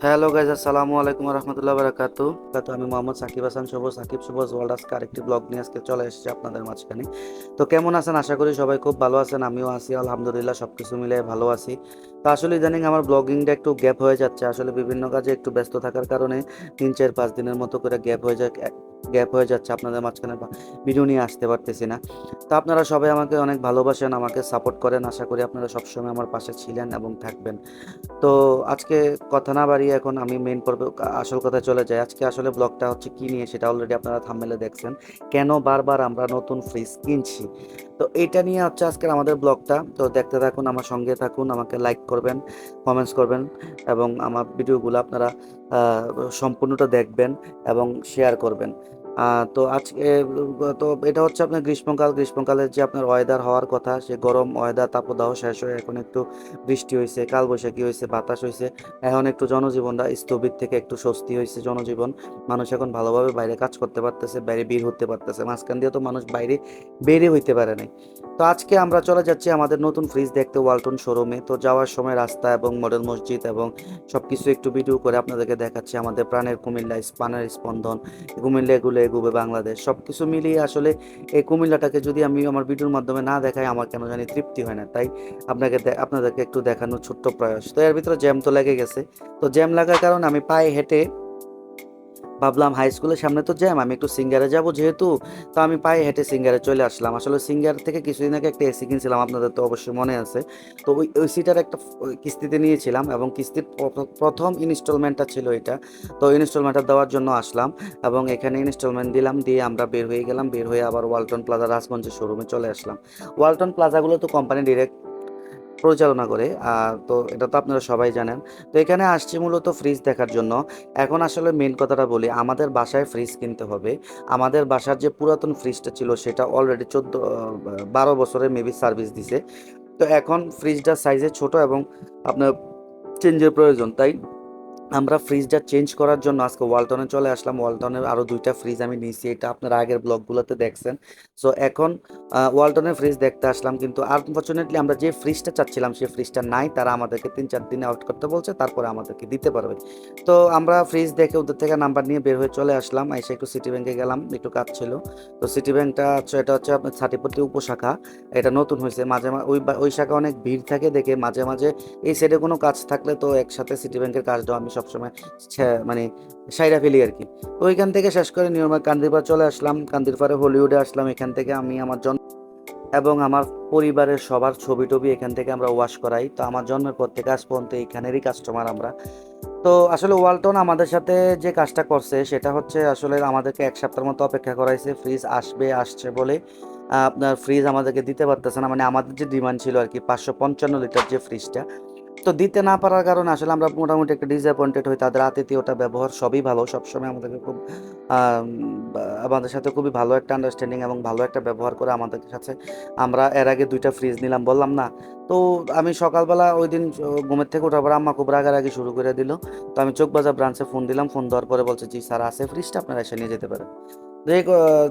Hello guys, আসসালামু আলাইকুম রহমতুল্লাহ বারাকাতু। আমি মোহাম্মদ সাকিব হাসান শুভ, সাকিব শুভ ওয়ার্ল্ড আজকে আরেকটি ব্লগ নিয়ে আজকে চলে এসেছি আপনাদের মাঝখানে। তো কেমন আছেন? আশা করি সবাই খুব ভালো আছেন, আমিও আছি আলহামদুলিল্লাহ, সব কিছু মিলে ভালো আছি। তো আসলে ইদানিং আমার ব্লগিংটা একটু গ্যাপ হয়ে যাচ্ছে, আসলে বিভিন্ন কাজে একটু ব্যস্ত থাকার কারণে 3 4 5 দিনের মতো করে গ্যাপ হয়ে যাচ্ছে, আপনাদের মাঝখানে ভিডিও নিয়ে আসতে পারতেছি না। তো আপনারা সবাই আমাকে অনেক ভালোবাসেন, আমাকে সাপোর্ট করেন, আশা করি আপনারা সবসময় আমার পাশে ছিলেন এবং থাকবেন। তো আজকে কথা না বাড়িয়ে এখন আমি মেইন পর্বে আসল কথায় চলে যাই। আজকে আসলে ব্লগটা হচ্ছে কি নিয়ে সেটা অলরেডি আপনারা থাম্বনেলে দেখছেন, কেন বারবার আমরা নতুন ফ্রিজ কিনছি। তো এটা নিয়ে হচ্ছে আজকের আমাদের ব্লগটা। তো দেখতে থাকুন, আমার সঙ্গে থাকুন, আমাকে লাইক করবেন, কমেন্টস করবেন এবং আমার ভিডিওগুলো আপনারা সম্পূর্ণটা দেখবেন এবং শেয়ার করবেন। তো আজকে তো এটা হচ্ছে আপনার গ্রীষ্মকালের যে আপনার ওয়েদার হওয়ার কথা, সে গরম ওয়েদার তাপদাহ শেষ হয়ে এখন একটু বৃষ্টি হয়েছে, কালবৈশাখী হয়েছে, বাতাস হয়েছে। এখন একটু জনজীবনটা স্থবির থেকে একটু স্বস্তি হয়েছে জনজীবন। মানুষ এখন ভালোভাবে বাইরে কাজ করতে পারতেছে, বাইরে বের হতে পারতেছে। মাঝখান দিয়ে তো মানুষ বাইরে বেরই হইতে পারে নাই। তো আজকে আমরা চলে যাচ্ছি আমাদের নতুন ফ্রিজ দেখতে ওয়ালটন শোরুমে। তো যাওয়ার সময় রাস্তা এবং মডেল মসজিদ এবং সবকিছু একটু ভিডিও করে আপনাদেরকে দেখাচ্ছি। আমাদের প্রাণের কুমিল্লা, প্রাণের স্পন্দন, কুমিল্লা এগুলো এগুবে বাংলাদেশ, সবকিছু মিলিয়ে আসলে এই কুমিল্লাটাকে যদি আমি আমার ভিডিওর মাধ্যমে না দেখাই, আমার কেন জানি তৃপ্তি হয় না। তাই আপনাদেরকে একটু দেখানোর ছোট্ট প্রয়াস। তো এর ভিতরে জ্যাম তো লেগে গেছে। তো জ্যাম লাগার কারণে আমি পায়ে হেঁটে ভাবলাম হাই স্কুলের সামনে তো জ্যাম, আমি একটু সিঙ্গারে যাব যেহেতু। তো আমি পায়ে হেঁটে সিঙ্গারে চলে আসলাম। আসলে সিঙ্গার থেকে কিছুদিন আগে একটা এসি কিনছিলাম, আপনাদের তো অবশ্যই মনে আছে। তো ওই এসিটার একটা কিস্তিতে নিয়েছিলাম এবং কিস্তির প্রথম ইনস্টলমেন্টটা ছিল এটা। তো ইনস্টলমেন্টটা দেওয়ার জন্য আসলাম এবং এখানে ইনস্টলমেন্ট দিলাম, দিয়ে আমরা বের হয়ে গেলাম। বের হয়ে আবার ওয়ালটন প্লাজা রাজগঞ্জের শোরুমে চলে আসলাম। ওয়ালটন প্লাজাগুলো তো কোম্পানি ডিরেক্ট পরিচালনা করে। তো এটা তো আপনারা সবাই জানেন। তো এখানে আসছি মূলত ফ্রিজ দেখার জন্য। এখন আসলে মেন কথাটা বলি, আমাদের বাসায় ফ্রিজ কিনতে হবে। আমাদের বাসার যে পুরাতন ফ্রিজটা ছিল সেটা অলরেডি 12 বছরের মেবি সার্ভিস দিছে। তো এখন ফ্রিজটার সাইজে ছোট এবং আপনার চেঞ্জের প্রয়োজন। তাই আমরা ফ্রিজটা চেঞ্জ করার জন্য আজকে ওয়ালটনে চলে আসলাম। ওয়ালটনের আরও 2টা ফ্রিজ আমি নিয়েছি, এটা আপনারা আগের ব্লগগুলোতে দেখছেন। সো এখন ওয়ালটনের ফ্রিজ দেখতে আসলাম, কিন্তু আনফর্চুনেটলি আমরা যে ফ্রিজটা চাচ্ছিলাম সেই ফ্রিজটা নাই। তারা আমাদেরকে 3 4 দিনে আউট করতে বলছে, তারপরে আমাদেরকে দিতে পারবে। তো আমরা ফ্রিজ দেখে ওদের থেকে নাম্বার নিয়ে বের হয়ে চলে আসলাম। এসে একটু সিটি ব্যাংকে গেলাম, একটু কাজ ছিল। তো সিটি ব্যাংকটা হচ্ছে, এটা হচ্ছে আপনার ছাটিপট্টি উপশাখা। এটা নতুন হয়েছে। মাঝে মাঝে ওই শাখা অনেক ভিড় থাকে দেখে মাঝে মাঝে এই সাইডে কোনো কাজ থাকলে তো একসাথে সিটি ব্যাংকের কাজটাও আমি সবসময় মানে সাইরা ফেলি আর কি। তো ওইখান থেকে শেষ করে নিয়মের কান্দিরপাড় চলে আসলাম। কান্দিরপাড়ে হলিউডে আসলাম। এখান থেকে আমি আমার জন্ম এবং আমার পরিবারের সবার ছবি টবি এখান থেকে আমরা ওয়াশ করাই। তো আমার জন্মের পর থেকে আজ পর্যন্ত এইখানেরই কাস্টমার আমরা। তো আসলে ওয়ালটন আমাদের সাথে যে কাজটা করছে সেটা হচ্ছে আসলে আমাদেরকে 1 সপ্তাহের মতো অপেক্ষা করাইছে ফ্রিজ আসছে বলে। আপনার ফ্রিজ আমাদেরকে দিতে পারতেছে না, মানে আমাদের যে ডিমান্ড ছিল আর কি 555 লিটার যে ফ্রিজটা, তো দিতে না পারার কারণে আসলে আমরা মোটামুটি একটা ডিসঅ্যাপয়েন্টেড হই। তাদের আতিথেয়তা ব্যবহার সবই ভালো, সবসময় আমাদেরকে খুব আমাদের সাথে খুবই ভালো একটা আন্ডারস্ট্যান্ডিং এবং ভালো একটা ব্যবহার করে আমাদের কাছে। আমরা এর আগে 2টা ফ্রিজ নিলাম বললাম না। তো আমি সকালবেলা ওই দিন ঘুমের থেকে ওঠার পর আম্মা খুব রাগারাগি শুরু করে দিল। তো আমি চকবাজার ব্রাঞ্চে ফোন দিলাম, ফোন দেওয়ার পরে বলছে জি স্যার আছে ফ্রিজটা, আপনারা এসে নিয়ে যেতে পারেন।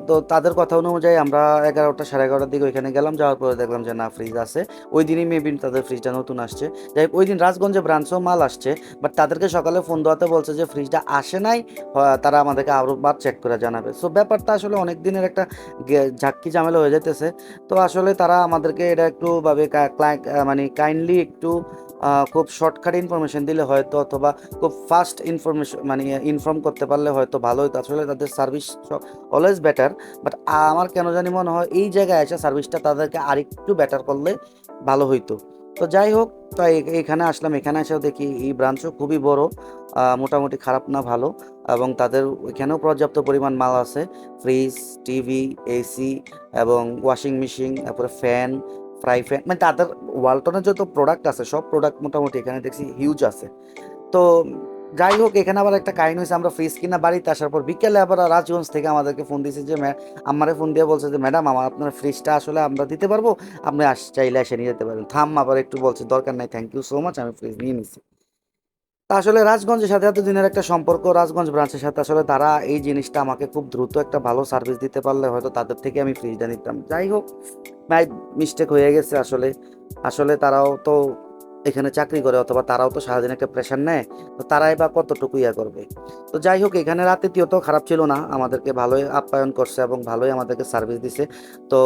তো তাদের কথা অনুযায়ী আমরা 11টা 11:30 দিকে ওইখানে গেলাম। যাওয়ার পরে দেখলাম যে না, ফ্রিজ আছে। ওই দিনই মেবি তাদের ফ্রিজটা নতুন আসছে। যাই হোক, ওই দিন রাজগঞ্জে ব্রাঞ্চেও মাল আসছে, বাট তাদেরকে সকালে ফোন দেওয়াতে বলছে যে ফ্রিজটা আসে নাই, তারা আমাদেরকে আরও বার চেক করে জানাবে। সো ব্যাপারটা আসলে অনেক দিনের একটা ঝাক্কি ঝামেলা হয়ে যেতেছে। তো আসলে তারা আমাদেরকে এটা একটু ভাবে মানে কাইন্ডলি একটু খুব শর্টকাট ইনফরমেশন দিলে হয়তো, অথবা খুব ফাস্ট ইনফরমেশন মানে ইনফর্ম করতে পারলে হয়তো ভালো হতো। আসলে তাদের সার্ভিস অলওয়েজ বেটার, বাট আমার কেন জানি মনে হয় এই জায়গায় এসে সার্ভিসটা তাদেরকে আরেকটু বেটার করলে ভালো হইতো। তো যাই হোক, তো এখানে আসলাম। এখানে এসেও দেখি এই ব্রাঞ্চও খুবই বড়, মোটামুটি খারাপ না ভালো। এবং তাদের এখানেও পর্যাপ্ত পরিমাণ মাল আছে। ফ্রিজ, টিভি, এসি এবং ওয়াশিং মেশিন, তারপরে ফ্যান, ফ্রাই প্যান, মানে তাদের ওয়ালটনের যত প্রোডাক্ট আছে সব প্রোডাক্ট মোটামুটি এখানে দেখছি হিউজ আছে। তো যাই হোক, এখানে আবার একটা কাহিনী হয়েছে। আমরা ফ্রিজ কিনা বাড়িতে আসার পর বিকেলে আবার রাজগঞ্জ থেকে আমাদেরকে ফোন দিয়েছে যে আমারে ফোন দিয়ে বলছে যে ম্যাডাম আমার আপনার ফ্রিজটা আসলে আমরা দিতে পারবো, আপনি চাইলে এসে নিয়ে যেতে পারেন। আবার একটু বলছে দরকার নাই, থ্যাংক ইউ সো মাচ, আমি ফ্রিজ নিয়ে নিছি। তা আসলে রাজগঞ্জের সাথে এতদিনের একটা সম্পর্ক, রাজগঞ্জ ব্রাঞ্চের সাথে, আসলে তারা এই জিনিসটা আমাকে খুব দ্রুত একটা ভালো সার্ভিস দিতে পারলে হয়তো তাদের থেকে আমি ফ্রিজটা নিতাম। যাই হোক, মাই মিস্টেক হয়ে গেছে আসলে। আসলে তারাও তো এখানে চাকরি করে, অথবা তারাও তো সারাদিন একটা প্রেশার নেয়, তো তারাই বা কতটুকু ইয়া করবে। তো যাই হোক, এখানে আতিথেয়তাও খারাপ ছিল না, আমাদেরকে ভালোই আপ্যায়ন করছে এবং ভালোই আমাদেরকে সার্ভিস দিছে। তো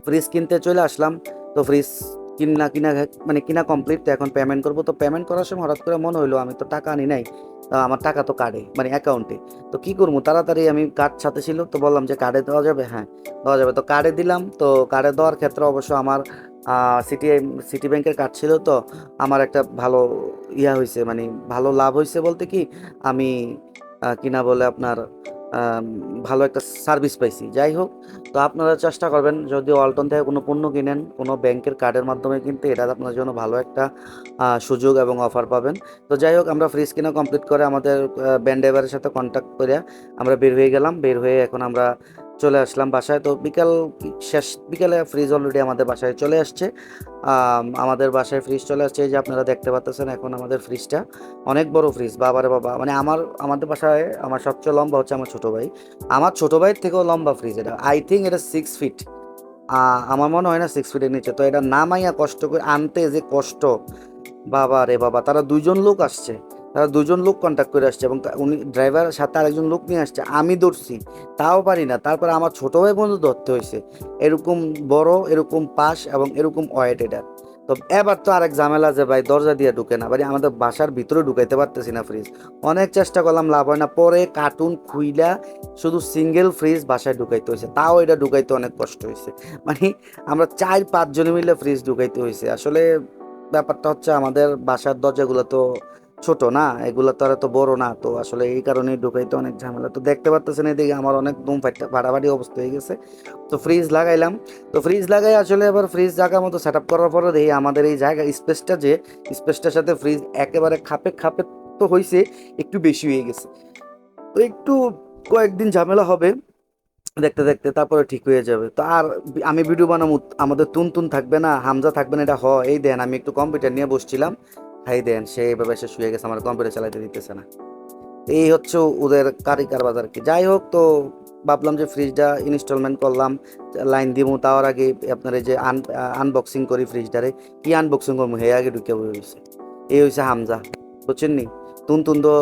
ফ্রিজ কিনতে চলে আসলাম। তো ফ্রিজ কিনা কিনা মানে কিনা কমপ্লিট, তো এখন পেমেন্ট করবো। তো পেমেন্ট করার সময় হঠাৎ করে মনে হইলো আমি তো টাকা আনি নাই, আমার টাকা তো কার্ডে মানে অ্যাকাউন্টে। তো কি করবো, তাড়াতাড়ি আমি কার্ড সাথে ছিল, তো বললাম যে কার্ডে দেওয়া যাবে, হ্যাঁ দেওয়া যাবে। তো কার্ডে দিলাম। তো কার্ডে দেওয়ার ক্ষেত্রে অবশ্য আমার সিটি সিটি ব্যাংকের কার্ড ছিল, তো আমার একটা ভালো ইয়া হয়েছে, মানে ভালো লাভ হয়েছে বলতে কি, আমি কিনা বলে আপনার আম, ভালো একটা সার্ভিস পাইছি। যাই হোক, তো আপনারা চেষ্টা করবেন যদি ওয়ালটন থেকে কোনো পণ্য কিনেন কোনো ব্যাংকের কার্ডের মাধ্যমে কিনতে, এটা আপনার জন্য ভালো একটা সুযোগ এবং অফার পাবেন। তো যাই হোক, আমরা ফ্রিজ কিনা কমপ্লিট করে আমাদের ব্যান্ড সাথে কন্ট্যাক্ট করে আমরা বের হয়ে গেলাম। বের হয়ে এখন আমরা চলে আসলাম বাসায়। তো বিকালে ফ্রিজ অলরেডি আমাদের বাসায় চলে আসছে। আমাদের বাসায় ফ্রিজ চলে আসছে, এই যে আপনারা দেখতে পাচ্ছেন এখন আমাদের ফ্রিজটা অনেক বড় ফ্রিজ, বাবারে বাবা। মানে আমাদের বাসায় আমার সবচেয়ে লম্বা হচ্ছে আমার ছোট ভাই, আমার ছোট ভাইয়ের থেকেও লম্বা ফ্রিজ এটা। আই থিঙ্ক এটা 6 ফিট, আমার মনে হয় না 6 ফিটের নিচে। তো এটা নামাইয়া কষ্ট করে আনতে যে কষ্ট, বাবা রে বাবা। তারা দুইজন লোক আসছে, তারা দুজন লোক কন্ট্যাক্ট করে আসছে, এবং উনি ড্রাইভার সাথে আরেকজন লোক নিয়ে আসছে। আমি ধরছি, তাও পারি না। তারপরে আমার ছোট ভাই বন্ধু ধরতে হয়েছে, এরকম বড়, এরকম পাশ এবং এরকম ওয়েট এটা। তো এবার তো আরেক ঝামেলা যে ভাই দরজা দিয়ে ঢুকে না, মানে আমাদের বাসার ভিতরে ঢুকাইতে পারতেছি না ফ্রিজ। অনেক চেষ্টা করলাম, লাভ হয় না। পরে কার্টুন খুইলা শুধু সিঙ্গেল ফ্রিজ বাসায় ঢুকাইতে হয়েছে, তাও এটা ঢুকাইতে অনেক কষ্ট হয়েছে। মানে আমরা 4-5 জনে মিলে ফ্রিজ ঢুকাইতে হয়েছে। আসলে ব্যাপারটা হচ্ছে আমাদের বাসার দরজাগুলো তো ছোট না, এগুলো তো আর এত বড় না, তো আসলে এই কারণেই ঢুকাইতে অনেক ঝামেলা। তো দেখতে পাচ্ছেন এদিকে আমার অনেক দুম ফাটাফাটি অবস্থা হয়ে গেছে। তো ফ্রিজ লাগাইলাম। তো ফ্রিজ লাগাই আসলে এবার ফ্রিজ জায়গা মতো সেট আপ করার পরে দেখি আমাদের এই জায়গা স্পেসটা, যে স্পেসটার সাথে ফ্রিজ একেবারে খাপে খাপে তো হয়েছে, একটু বেশি হয়ে গেছে। তো একটু কয়েকদিন ঝামেলা হবে, দেখতে দেখতে তারপরে ঠিক হয়ে যাবে। তো আর আমি ভিডিও বানাবো, আমাদের তুন থাকবে না, হামজা থাকবে না, এটা এই দেন আমি একটু কম্পিউটার নিয়ে বসছিলাম, হাই দেন সে এইভাবে এসে শুয়ে গেছে, আমার কম্পিউটার চালাতে দিতেছে না। এই হচ্ছে ওদের কারিকার বাজার কি। যাই হোক, তো ভাবলাম যে ফ্রিজটা ইনস্টলমেন্ট করলাম, লাইন দিব, তার আগে আপনার এই যে আনবক্সিং করি ফ্রিজটারে। কি আনবক্সিং করবো, হে আগে ঢুকে বই হয়েছে। এই হয়েছে হামজা, বুঝছেন নি? তুনতুন তো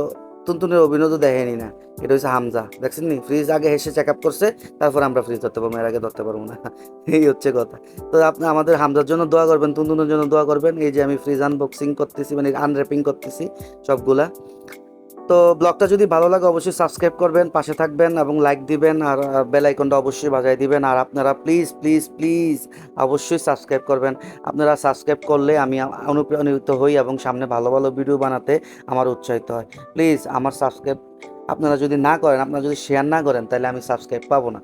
তুনতুনের অভিনয় তো দেখেনি না, এটা হচ্ছে হামজা, দেখছেন নি? ফ্রিজ আগে হেসে চেক আপ করছে, তারপর আমরা ফ্রিজ ধরতে পারবো, এর আগে ধরতে পারবো না। এই হচ্ছে কথা। তো আপনি আমাদের হামজার জন্য দোয়া করবেন, তুনতুনের জন্য দোয়া করবেন। এই যে আমি ফ্রিজ আনবক্সিং করতেছি, মানে আনর্যাপিং করতেছি সবগুলা। তো ব্লগটা যদি ভালো লাগে অবশ্যই সাবস্ক্রাইব করবেন, পাশে থাকবেন এবং লাইক দিবেন, আর বেল আইকনটা অবশ্যই বাজায় দিবেন। আর আপনারা প্লিজ প্লিজ প্লিজ অবশ্যই সাবস্ক্রাইব করবেন। আপনারা সাবস্ক্রাইব করলে আমি অনুপ্রাণিত হই এবং সামনে ভালো ভালো ভিডিও বানাতে আমার উৎসাহিত হয়। প্লিজ আমার সাবস্ক্রাইব আপনারা যদি না করেন, আপনারা যদি শেয়ার না করেন, তাহলে আমি সাবস্ক্রাইব পাবো না।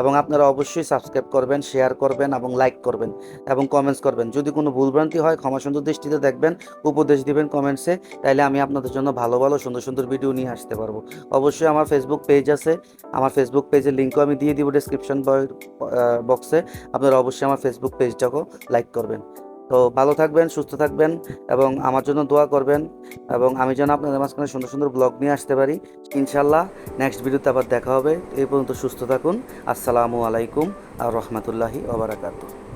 এবং আপনারা অবশ্যই সাবস্ক্রাইব করবেন, শেয়ার করবেন এবং লাইক করবেন এবং কমেন্টস করবেন। যদি কোনো ভুলভ্রান্তি হয় ক্ষমা সুন্দর দৃষ্টিতে দেখবেন, উপদেশ দিবেন কমেন্টসে, তাইলে আমি আপনাদের জন্য ভালো ভালো সুন্দর সুন্দর ভিডিও নিয়ে আসতে পারবো। অবশ্যই আমার ফেসবুক পেজ আছে, আমার ফেসবুক পেজের লিঙ্কও আমি দিয়ে দিব ডেসক্রিপশন বক্সে। আপনারা অবশ্যই আমার ফেসবুক পেজটাকেও লাইক করবেন। তো ভালো থাকবেন, সুস্থ থাকবেন এবং আমার জন্য দোয়া করবেন, এবং আমি যেন আপনাদের মাঝখানে সুন্দর সুন্দর ব্লগ নিয়ে আসতে পারি ইনশাল্লাহ। নেক্সট ভিডিওতে আবার দেখা হবে। এই পর্যন্ত সুস্থ থাকুন। আসসালামু আলাইকুম আর রহমতুল্লাহি ওয়া বারাকাতুহু।